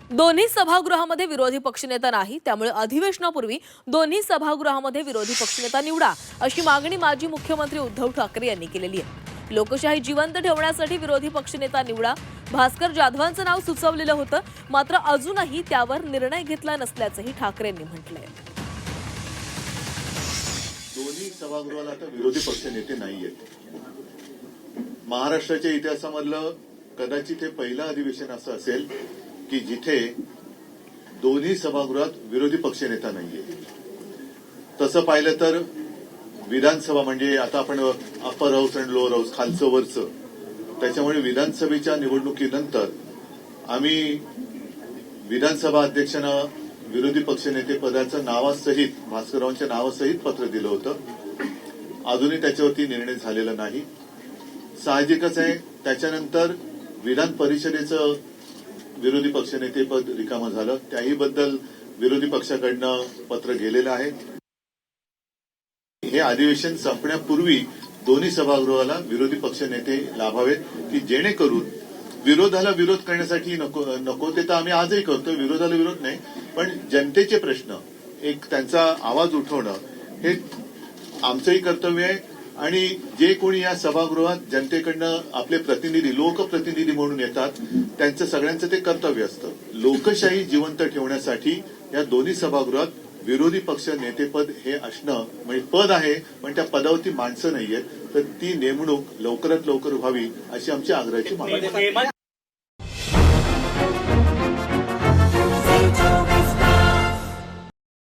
दोन्ही सभागृहामध्ये विरोधी पक्षनेता नाही, त्यामुळे अधिवेशनापूर्वी दोन्ही सभागृहामध्ये विरोधी पक्षनेता निवडा अशी मागणी माजी मुख्यमंत्री उद्धव ठाकरे यांनी केलेली आहे। लोकशाही जिवंत ठेवण्यासाठी विरोधी पक्षनेता निवडा, भास्कर जाधवांचं नाव सुचवलेलं होतं, मात्र अजूनही त्यावर निर्णय घेतला नसल्याचंही ठाकरेंनी म्हटलंय। दोन्ही सभागृहाला आता विरोधी पक्षनेते नाहीयेत। महाराष्ट्राच्या इतिहासामधलं कदाचित हे पहिलं अधिवेशन असं असेल की जिथे दोन्ही सभागृहात विरोधी पक्षनेता नाहीये। तसं पाहिलं तर विधानसभा म्हणजे आता आपण अप्पर हाऊस आणि लोअर हाऊस खालचं वरचं, त्याच्यामुळे विधानसभेच्या निवडणुकीनंतर आम्ही विधानसभा अध्यक्षांना विरोधी पक्षनेते पदाचं नावासहित भास्कररावांच्या नावासहित पत्र दिलं होतं। अजूनही त्याच्यावरती निर्णय झालेला नाही। साहजिकच आहे त्याच्यानंतर विधान परिषदेचं विरोधी पक्षनेतेपद रिकामं झालं, त्याही बद्दल विरोधी पक्षाकडनं पत्र गेलेलं आहे। हे अधिवेशन संपण्यापूर्वी दोन्ही सभागृहाला विरोधी पक्षनेते लाभावेत की जेणेकरून विरोधाला विरोध करण्यासाठी नको ते तर आम्ही आजही करतो, विरोधाला विरोध नाही, पण जनतेचे प्रश्न एक त्यांचा आवाज उठवणं हे आमचंही कर्तव्य आहे। आणि जे कोणी या सभागृहात जनतेकडनं आपले प्रतिनिधी लोकप्रतिनिधी म्हणून येतात त्यांचं सगळ्यांचं ते कर्तव्य असतं। लोकशाही जिवंत ठेवण्यासाठी या दोन्ही सभागृहात विरोधी पक्ष नेतेपद हे असणं म्हणजे पद आहे, पण त्या पदावरती माणसं नाहीयेत, तर ती नेमणूक लवकरात लवकर व्हावी अशी आमची आग्रहाची मागणी आहे।